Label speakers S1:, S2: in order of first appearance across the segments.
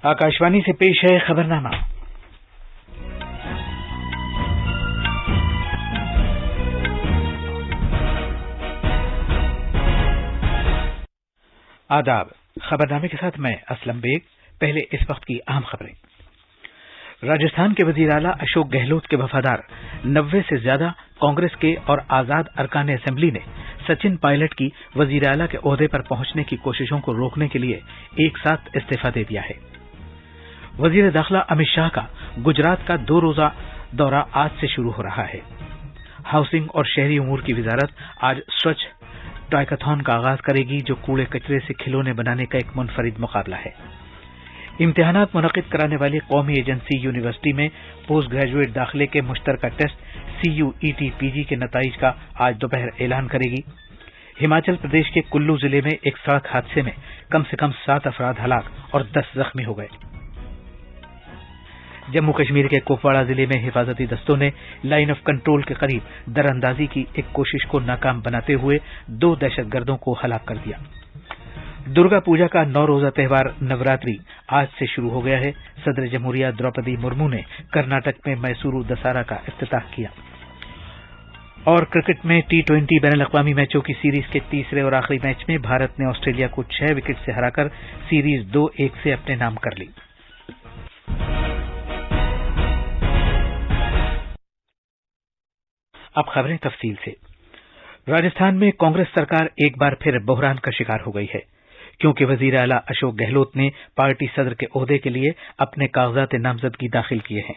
S1: आकाशवाणी से पेश है खबरनामा। आदाब। खबरनामे के साथ मैं असलम बेग। पहले इस वक्त की अहम खबरें। राजस्थान के वजीर आला अशोक गहलोत के वफादार 90 से ज्यादा कांग्रेस के और आजाद अरकान असेंबली ने सचिन पायलट की वजीर आला के ओहदे पर पहुंचने की कोशिशों को रोकने के लिए एक साथ इस्तीफा दे दिया है। वजीर दाखिला अमित शाह का गुजरात का 2 रोजा दौरा आज से शुरू हो रहा है। हाउसिंग और शहरी उमूर की वजारत आज स्वच्छ टॉयकाथॉन का आगाज करेगी, जो कूड़े कचरे से खिलौने बनाने का एक मुनफरिद मुकाबला है। इम्तिहानात मुनक़िद कराने वाली कौमी एजेंसी यूनिवर्सिटी में पोस्ट ग्रेजुएट दाखिले के मुश्तरका टेस्ट CUET PG के नताइज का आज दोपहर ऐलान करेगी। हिमाचल प्रदेश के कुल्लू जिले में एक सड़क हादसे में कम से कम 7 अफराद हलाक और 10 जख्मी हो गए। जम्मू कश्मीर के कुपवाड़ा जिले में हिफाजती दस्तों ने लाइन ऑफ कंट्रोल के करीब दरअंदाजी की एक कोशिश को नाकाम बनाते हुए 2 दहशतगर्दों को हलाक कर दिया। दुर्गा पूजा का 9 रोजा त्यौहार नवरात्रि आज से शुरू हो गया है। सदर जमहूरिया द्रौपदी मुर्मू ने कर्नाटक में मैसूरू दशहरा का इफ्तिताह किया। और क्रिकेट में T20 बैनुल-अक़वामी मैचों की सीरीज के तीसरे और आखिरी मैच में भारत ने ऑस्ट्रेलिया को 6 विकेट से हराकर सीरीज 2-1 से अपने नाम कर ली। अब खबरें तफसील से। राजस्थान में कांग्रेस सरकार एक बार फिर बहरान का शिकार हो गई है, क्योंकि वजीर आला अशोक गहलोत ने पार्टी सदर के ओहदे के लिए अपने कागजात नामजदगी दाखिल किए हैं।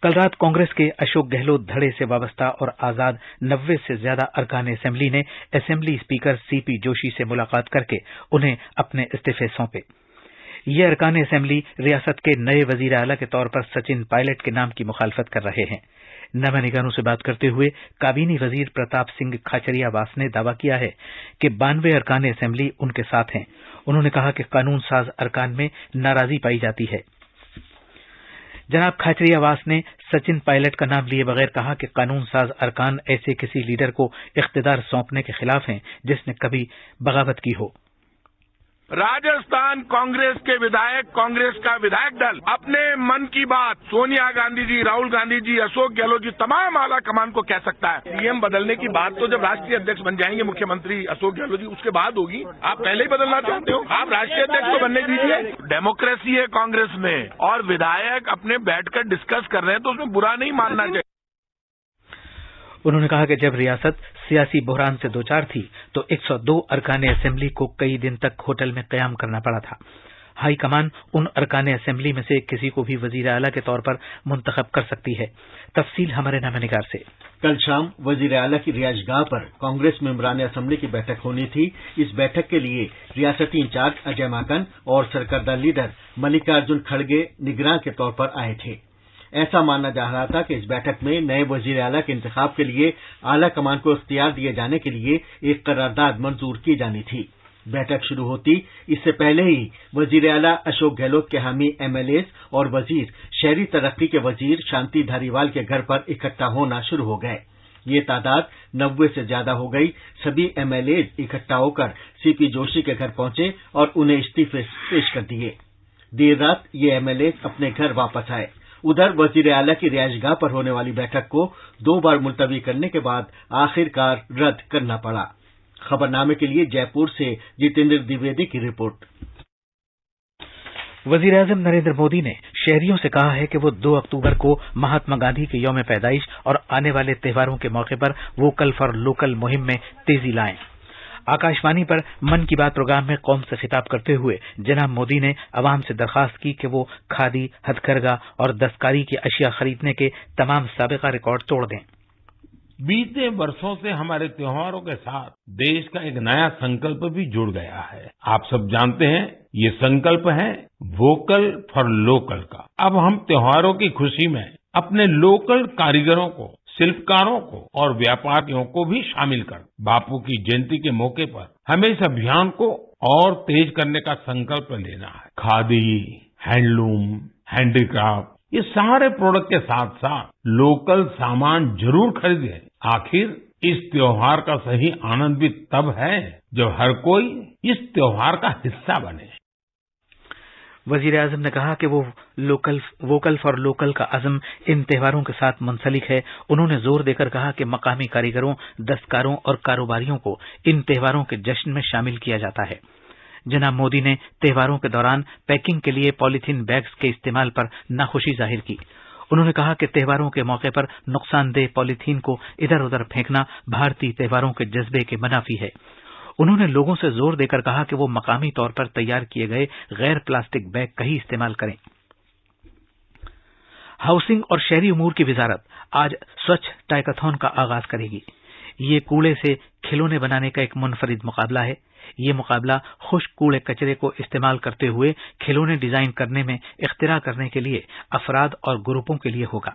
S1: कल रात कांग्रेस के अशोक गहलोत धड़े से वाबस्ता और आजाद 90 से ज्यादा अरकान असेंबली ने असेंबली स्पीकर CP जोशी से मुलाकात करके उन्हें अपने इस्तीफे सौंपे। ये अरकान असेंबली रियासत के नए वजीर आला के तौर पर सचिन पायलट के नाम की मुखालफत कर रहे हैं। नवा निगानों से बात करते हुए काबीनी वजीर प्रताप सिंह खाचरियावास ने दावा किया है कि 92 अरकान असेंबली उनके साथ हैं। उन्होंने कहा कि कानून साज अरकान में नाराजगी पाई जाती है। जनाब खाचरियावास ने सचिन पायलट का नाम लिए बगैर कहा कि कानून साज अरकान ऐसे किसी लीडर को इख्तिदार सौंपने के खिलाफ हैं जिसने कभी बगावत की हो।
S2: राजस्थान कांग्रेस के विधायक, कांग्रेस का विधायक दल अपने मन की बात सोनिया गांधी जी, राहुल गांधी जी, अशोक गहलोत जी, तमाम आला कमान को कह सकता है। CM बदलने की बात तो जब राष्ट्रीय अध्यक्ष बन जाएंगे मुख्यमंत्री अशोक गहलोत जी, उसके बाद होगी। आप पहले ही बदलना चाहते हो? आप राष्ट्रीय अध्यक्ष को बनने दीजिए। डेमोक्रेसी है कांग्रेस में और विधायक अपने बैठकर डिस्कस कर रहे हैं तो उसमें बुरा नहीं मानना चाहिए।
S1: उन्होंने कहा कि जब रियासत सियासी बहरान से दोचार थी तो 102 अरकान असेंबली को कई दिन तक होटल में कयाम करना पड़ा था। हाईकमान उन अरकान असेंबली में से किसी को भी वजीर आला के तौर पर मुंतखब कर सकती है। तफसील हमारे नामनिगार से।
S3: कल शाम वजीर आला की रिहाइशगाह पर कांग्रेस मेंबरान असेंबली की बैठक होनी थी। इस बैठक के लिए रियासती इंचार्ज अजय माकन और सरकर्दा लीडर मल्लिकार्जुन खड़गे निगरान के तौर पर आए थे। ऐसा माना जा रहा था कि इस बैठक में नए वजीर आला के इंतखाब के लिए आला कमान को इख्तियार दिए जाने के लिए एक करारदाद मंजूर की जानी थी। बैठक शुरू होती इससे पहले ही वजीर आला अशोक गहलोत के हामी MLAs और वजीर शहरी तरक्की के वजीर शांति धारीवाल के घर पर इकट्ठा होना शुरू हो गए। ये तादाद 90 से ज्यादा हो गई। सभी MLAs इकट्ठा होकर CP जोशी के घर पहुंचे और उन्हें इस्तीफे पेश कर दिए। देर रात ये MLAs अपने घर वापस आए। उधर वजीर आला की रिहाइशगाह पर होने वाली बैठक को 2 बार मुलतवी करने के बाद आखिरकार रद्द करना पड़ा। खबरनामे के लिए जयपुर से जितेंद्र द्विवेदी की रिपोर्ट।
S1: वजीर आजम नरेंद्र मोदी ने शहरियों से कहा है कि वो 2 अक्टूबर को महात्मा गांधी के यौम पैदाइश और आने वाले त्योहारों के मौके पर वोकल फॉर लोकल मुहिम में तेजी लाएं। आकाशवाणी पर मन की बात प्रोग्राम में कौम से खिताब करते हुए जनाब मोदी ने अवाम से दरखास्त की कि वो खादी, हथकरघा और दस्तकारी की अशिया खरीदने के तमाम साबिका रिकॉर्ड तोड़ दें।
S4: बीते वर्षों से हमारे त्योहारों के साथ देश का एक नया संकल्प भी जुड़ गया है। आप सब जानते हैं ये संकल्प है वोकल फॉर लोकल का। अब हम त्योहारों की खुशी में अपने लोकल कारीगरों को, शिल्पकारों को और व्यापारियों को भी शामिल कर बापू की जयंती के मौके पर हमें इस अभियान को और तेज करने का संकल्प लेना है। खादी, हैंडलूम, हैंडीक्राफ्ट, ये सारे प्रोडक्ट के साथ साथ लोकल सामान जरूर खरीदें। आखिर इस त्योहार का सही आनंद भी तब है जब हर कोई इस त्योहार का हिस्सा बने।
S1: وزیر اعظم نے کہا کہ وہ ووکل فار لوکل کا عزم ان تہواروں کے ساتھ منسلک ہے. انہوں نے زور دے کر کہا کہ مقامی کاریگروں، دستکاروں اور کاروباریوں کو ان تہواروں کے جشن میں شامل کیا جاتا ہے. جناب مودی نے تہواروں کے دوران پیکنگ کے لیے پولیتھین بیگز کے استعمال پر ناخوشی ظاہر کی. انہوں نے کہا کہ تہواروں کے موقع پر نقصان دہ پولیتھین کو ادھر ادھر پھینکنا بھارتی تہواروں کے جذبے کے منافی ہے. انہوں نے لوگوں سے زور دے کر کہا کہ وہ مقامی طور پر تیار کیے گئے غیر پلاسٹک بیگ کا ہی استعمال کریں. ہاؤسنگ اور شہری امور کی وزارت آج سوچھ ٹائیکاتھون کا آغاز کرے گی. یہ کوڑے سے کھلونے بنانے کا ایک منفرد مقابلہ ہے. یہ مقابلہ خشک کوڑے کچرے کو استعمال کرتے ہوئے کھلونے ڈیزائن کرنے میں اختراع کرنے کے لیے افراد اور گروپوں کے لیے ہوگا.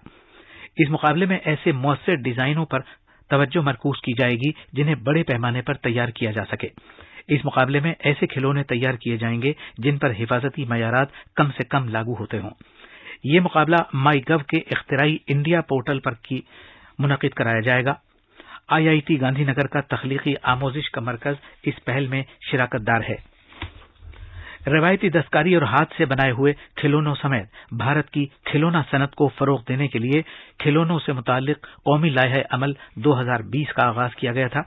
S1: اس مقابلے میں ایسے مؤثر ڈیزائنوں پر توجہ مرکوز کی جائے گی جنہیں بڑے پیمانے پر تیار کیا جا سکے. اس مقابلے میں ایسے کھلونے تیار کیے جائیں گے جن پر حفاظتی معیارات کم سے کم لاگو ہوتے ہوں. یہ مقابلہ مائی گو کے اختراعی انڈیا پورٹل پر منعقد کرایا جائے گا. IIT گاندھی نگر کا تخلیقی آموزش کا مرکز اس پہل میں شراکت دار ہے. روایتی دستکاری اور ہاتھ سے بنائے ہوئے کھلونوں سمیت بھارت کی کھلونا صنعت کو فروغ دینے کے لیے کھلونوں سے متعلق قومی لائحہ عمل 2020 کا آغاز کیا گیا تھا.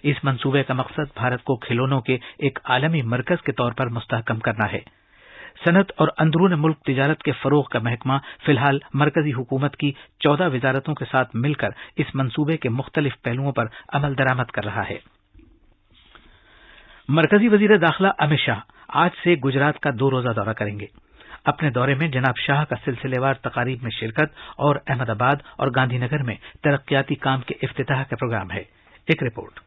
S1: اس منصوبے کا مقصد بھارت کو کھلونوں کے ایک عالمی مرکز کے طور پر مستحکم کرنا ہے. صنعت اور اندرون ملک تجارت کے فروغ کا محکمہ فی الحال مرکزی حکومت کی 14 وزارتوں کے ساتھ مل کر اس منصوبے کے مختلف پہلوؤں پر عمل درآمد کر رہا ہے. مرکزی وزیر داخلہ امت شاہ آج سے گجرات کا 2 روزہ دورہ کریں گے. اپنے دورے میں جناب شاہ کا سلسلے وار تقاریب میں شرکت اور احمد آباد اور گاندھی نگر میں ترقیاتی کام کے افتتاح کا پروگرام ہے. ایک رپورٹ.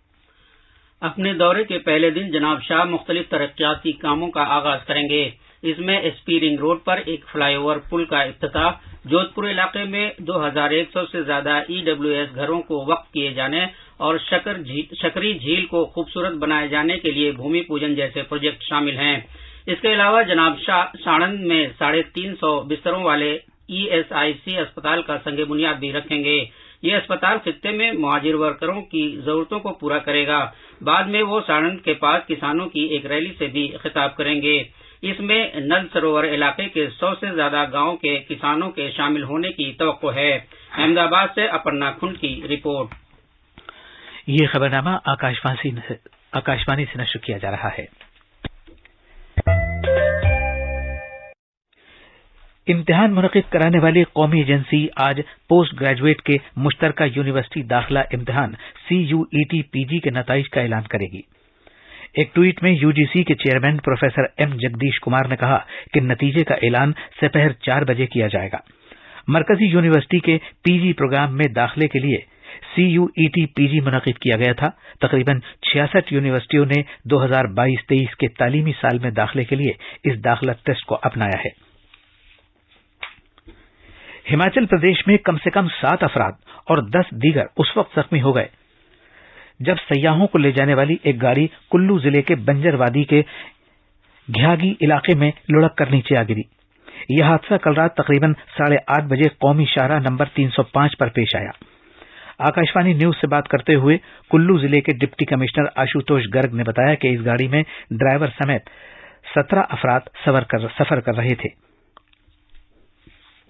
S5: اپنے دورے کے پہلے دن جناب شاہ مختلف ترقیاتی کاموں کا آغاز کریں گے. اس میں ایس پی رنگ روڈ پر ایک فلائی اوور پل کا افتتاح، جودھپور علاقے میں 2100 سے زیادہ EWS گھروں کو وقف کیے جانے اور شکری جھیل کو خوبصورت بنائے جانے کے لیے بھومی پوجن جیسے پروجیکٹ شامل ہیں. اس کے علاوہ جناب شاہ سانڑند میں 350 بستروں والے ESIC اسپتال کا سنگ بنیاد بھی رکھیں گے. یہ اسپتال خطے میں مہاجر ورکروں کی ضرورتوں کو پورا کرے گا. بعد میں وہ سانڑند کے پاس کسانوں کی ایک ریلی سے بھی خطاب کریں گے. اس میں نل سروور علاقے کے 100 سے زیادہ گاؤں کے کسانوں کے شامل ہونے کی توقع ہے. احمد آباد سے اپرنا کھنڈ کی رپورٹ.
S1: یہ خبرنامہ آکاشوانی سے نشر کیا جا رہا ہے. امتحان منعقد کرانے والی قومی ایجنسی آج پوسٹ گریجویٹ کے مشترکہ یونیورسٹی داخلہ امتحان CUET PG کے نتائج کا اعلان کرے گی. ایک ٹویٹ میں UGC کے chairman professor M Jagdish Kumar نے کہا کہ نتیجے کا اعلان دوپہر 4 بجے کیا جائے گا. مرکزی یونیورسٹی کے PG پروگرام میں داخلے کے لیے CUET PG منعقد کیا گیا تھا. تقریباً 66 یونیورسٹیوں نے 2022-23 کے تعلیمی سال میں داخلے کے لیے اس داخلہ ٹیسٹ کو اپنایا ہے. ہماچل پردیش میں کم سے کم 7 افراد اور 10 دیگر اس وقت زخمی ہو گئے جب سیاحوں کو لے جانے والی ایک گاڑی کلو ضلع کے بنجر وادی کے گھیاگی علاقے میں لڑک کر نیچے آ گری. یہ حادثہ کل رات تقریباً 8:30 بجے قومی شاہراہ نمبر 305 پر پیش آیا. آکاشوانی نیوز سے بات کرتے ہوئے کلو ضلع کے ڈپٹی کمشنر آشوتوش گرگ نے بتایا کہ اس گاڑی میں ڈرائیور سمیت 17 افراد سفر کر رہے تھے.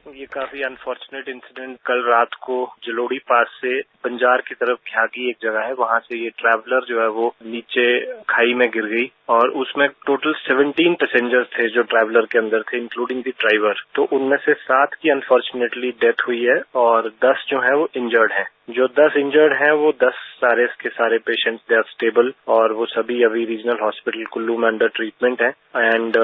S6: یہ کافی انفارچونیٹ انسیڈنٹ کل رات کو جلوڑی پاس سے بنجار کی طرف گھیاگی ایک جگہ ہے، وہاں سے یہ ٹریولر جو ہے وہ نیچے کھائی میں گر گئی اور اس میں ٹوٹل 17 پیسنجر تھے جو ٹریولر کے اندر تھے انکلوڈنگ دی ڈرائیور. تو ان میں سے 7 کی انفارچونیٹلی ڈیتھ ہوئی ہے اور 10 جو ہیں وہ انجرڈ ہیں. جو 10 انجرڈ ہیں وہ 10 سارے کے سارے پیشنٹس دے آر اسٹیبل اور وہ سبھی ابھی ریجنل ہاسپٹل کلو میں انڈر ٹریٹمنٹ ہیں. اینڈ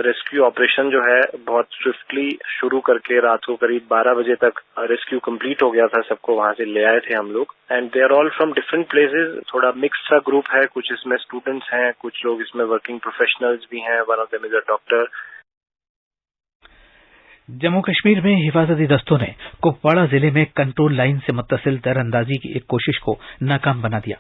S6: ریسکیو آپریشن جو ہے بہت سوئفٹلی شروع کر کے رات کو قریب 12 بجے تک ریسکیو کمپلیٹ ہو گیا تھا. سب کو وہاں سے لے آئے تھے ہم لوگ and they are all from different places. تھوڑا مکس سا گروپ ہے، کچھ اس میں اسٹوڈنٹس ہیں، کچھ لوگ اس میں ورکنگ پروفیشنلز بھی ہیں. One of them is a doctor.
S1: Jammu Kashmir میں حفاظتی دستوں نے کپواڑہ ضلع میں کنٹرول لائن سے متصل تیر اندازی کی ایک کوشش کو ناکام بنا دیا.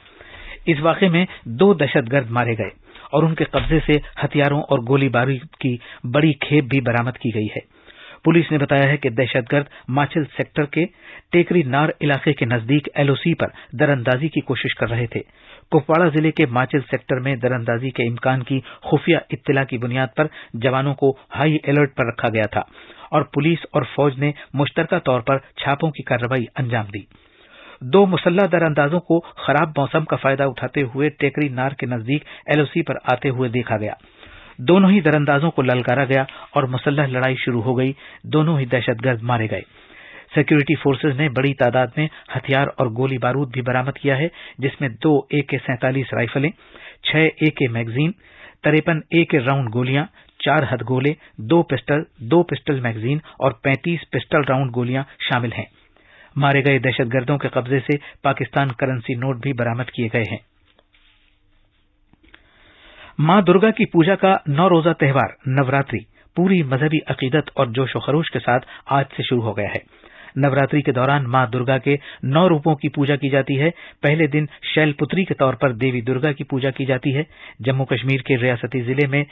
S1: اس واقعے میں 2 دہشت گرد مارے گئے اور ان کے قبضے سے ہتھیاروں اور گولی بارود کی بڑی کھیپ بھی برآمد کی گئی ہے. پولیس نے بتایا ہے کہ دہشت گرد ماچل سیکٹر کے ٹیکری نار علاقے کے نزدیک LOC پر در اندازی کی کوشش کر رہے تھے. कुपवाड़ा जिले के माचिल सेक्टर में दरअंदाजी के इम्कान की खुफिया इत्तला की बुनियाद पर जवानों को हाई अलर्ट पर रखा गया था और पुलिस और फौज ने मुश्तरका तौर पर छापों की कार्रवाई अंजाम दी। 2 मुसल्लह दरअंदाजों को खराब मौसम का फायदा उठाते हुए टेकरी नार के नजदीक एलओसी पर आते हुए देखा गया। दोनों ही दरअंदाजों को ललकारा गया और मुसल्लह लड़ाई शुरू हो गई। दोनों ही दहशतगर्द मारे गए। सिक्योरिटी फोर्सेज ने बड़ी तादाद में हथियार और गोली बारूद भी बरामद किया है, जिसमें 2 AK-47 राइफलें, 6 AK magazine, 53 AK round गोलियां, 4 हथगोले, 2 पिस्टल मैगजीन और 35 पिस्टल राउंड गोलियां शामिल हैं। मारे गए दहशतगर्दों के कब्जे से पाकिस्तान करेंसी नोट भी बरामद किए गए हैं। मां दुर्गा की पूजा का 9 रोजा त्योहार नवरात्रि पूरी मजहबी अकीदत और जोश व खरोश के साथ आज से शुरू हो गया है। नवरात्रि के दौरान मां दुर्गा के 9 रूपों की पूजा की जाती है। पहले दिन शैलपुत्री के तौर पर देवी दुर्गा की पूजा की जाती है। जम्मू कश्मीर के रियासती जिले में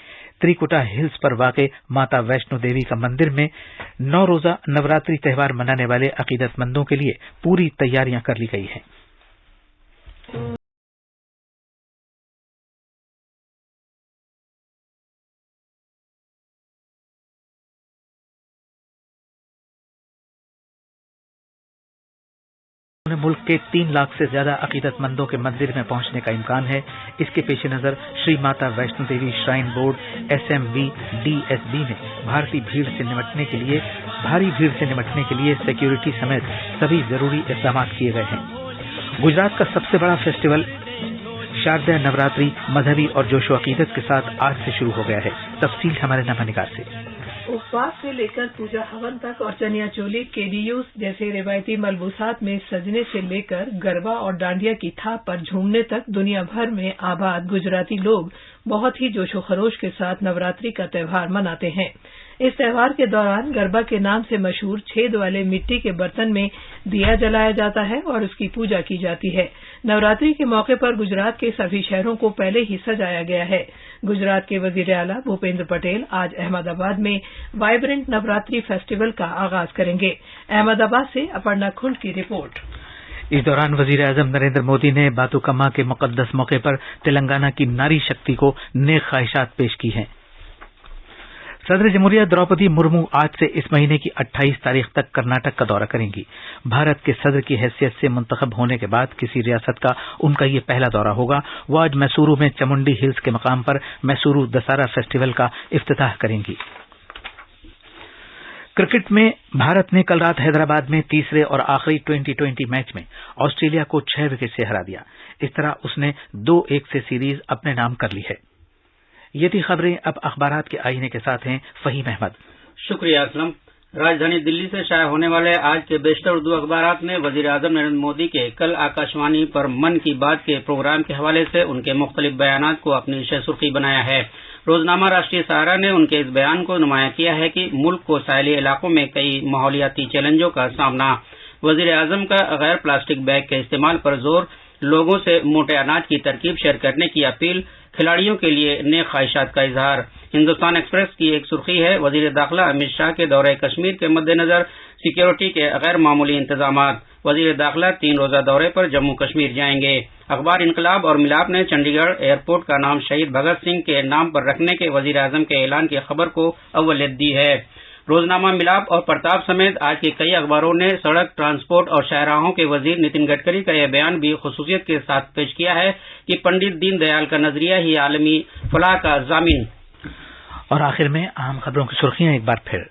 S1: त्रिकुटा हिल्स पर वाक़ माता वैष्णो देवी का मंदिर में 9 रोजा नवरात्रि त्योहार मनाने वाले अकीदतमंदों के लिए पूरी तैयारियां कर ली गई हैं। मुल्क के 3 लाख से ज्यादा अकीदतमंदों के मंदिर में पहुंचने का इम्कान है। इसके पेश नजर Shri Mata Vaishno Devi shrine board SMV-DSB में भारी भीड़ से निपटने के लिए सिक्योरिटी समेत सभी जरूरी इक़दाम किए गए हैं। गुजरात का सबसे बड़ा फेस्टिवल शारदीय नवरात्रि मजहबी और जोशो अकीदत के साथ आज से शुरू हो गया है। तफसील हमारे नमानिगार से।
S7: उपवास से लेकर पूजा हवन तक और चनिया चोली केडियूस जैसे रिवायती मलबूसात में सजने से लेकर गरबा और डांडिया की थाप पर झूमने तक दुनिया भर में आबाद गुजराती लोग बहुत ही जोशो खरोश के साथ नवरात्रि का त्योहार मनाते हैं। इस त्योहार के दौरान गरबा के नाम से मशहूर छेद वाले मिट्टी के बर्तन में दिया जलाया जाता है और उसकी पूजा की जाती है। नवरात्रि के मौके पर गुजरात के सभी शहरों को पहले ही सजाया गया है। गुजरात के वजीर आला भूपेंद्र पटेल आज अहमदाबाद में वाइब्रेंट नवरात्रि फेस्टिवल का आगाज करेंगे। अहमदाबाद से अपर्णा खुंड की रिपोर्ट।
S1: इस दौरान वजीर आजम नरेंद्र मोदी ने बातुकम्मा के मुकद्दस मौके पर तेलंगाना की नारी शक्ति को नेक ख्वाहिशात पेश की हैं। सदर जमहूरिया द्रौपदी मुर्मू आज से इस महीने की 28 तारीख तक कर्नाटक का दौरा करेंगी। भारत के सदर की हैसियत से मुंतखब होने के बाद किसी रियासत का उनका ये पहला दौरा होगा। वो आज मैसूरू में चामुंडी हिल्स के मकाम पर मैसूरू दशहरा फेस्टिवल का इफ्तिताह करेंगी। क्रिकेट में भारत ने कल रात हैदराबाद में तीसरे और आखिरी T20 मैच में ऑस्ट्रेलिया को 6 विकेट से हरा दिया। इस तरह उसने 2-1 से सीरीज अपने नाम कर ली है। ये थी खबरें। अब अखबारात के आईने के साथ हैं फहीम अहमद।
S5: शुक्रिया असलम। राजधानी दिल्ली से शाया होने वाले आज के बेशतर उर्दू अखबारात ने वजीर आजम नरेंद्र मोदी के कल आकाशवाणी पर मन की बात के प्रोग्राम के हवाले से उनके मुख्तलिफ बयानात को अपनी शह सुर्खी बनाया है। रोजनामा राष्ट्रीय सहारा ने उनके इस बयान को नुमाया किया है कि मुल्क को साहली इलाकों में कई माहौलियाती चैलेंजों का सामना। वजीर आजम का गैर प्लास्टिक बैग के इस्तेमाल पर जोर, लोगों से मोटे अनाज की तरकीब शेयर करने की अपील, खिलाड़ियों के लिए नेक ख्वाहिशात का इजहार। हिंदुस्तान एक्सप्रेस की एक सुर्खी है, वजीर दाखिला अमित शाह के दौरे कश्मीर के मद्देनजर सिक्योरिटी के गैर मामूली इंतजामात। वजीर दाखिला 3 रोजा दौरे पर जम्मू कश्मीर जाएंगे। अखबार इनकलाब और मिलाप ने चंडीगढ़ एयरपोर्ट का नाम शहीद भगत सिंह के नाम पर रखने के वजीर आजम के ऐलान की खबर को अव्वलियत दी है। रोजनामा, मिलाप और प्रताप समेत आज के कई अखबारों ने सड़क ट्रांसपोर्ट और शाहराहों के वजीर नितिन गडकरी का यह बयान भी खुसूसियत के साथ पेश किया है कि पंडित दीनदयाल का नजरिया ही आलमी फलाह का जामिन।
S1: और आखिर में अहम खबरों की सुर्खियां एक बार फिर।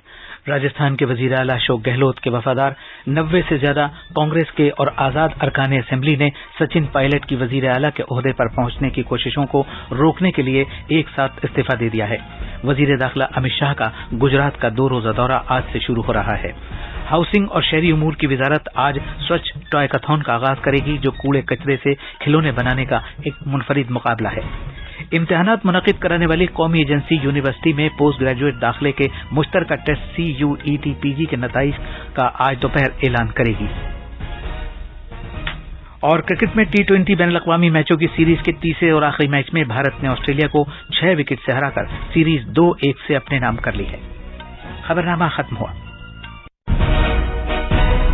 S1: राजस्थान के वजीर आला अशोक गहलोत के वफादार 90 से ज्यादा कांग्रेस के और आजाद अरकान असेंबली ने सचिन पायलट की वजीर आला के ओहदे पर पहुंचने की कोशिशों को रोकने के लिए एक साथ इस्तीफा दे दिया है। वजीर दाखिला अमित शाह का गुजरात का 2 रोजा दौरा आज से शुरू हो रहा है। हाउसिंग और शहरी उमूर की वजारत आज स्वच्छ टॉयकथॉन का आगाज करेगी, जो कूड़े कचरे से खिलौने बनाने का एक मुनफरिद मुकाबला है। इम्तिहानात मुनक़िद कराने वाली कौमी एजेंसी यूनिवर्सिटी में पोस्ट ग्रेजुएट दाखिले के मुश्तरका टेस्ट CUET PG के नताइज का आज दोपहर ऐलान करेगी। और क्रिकेट में T20 बैनुल-अक़वामी मैचों की सीरीज के तीसरे और आखिरी मैच में भारत ने ऑस्ट्रेलिया को 6 विकेट से हराकर सीरीज 2-1 से अपने नाम कर ली है। खबरनामा खत्म हुआ।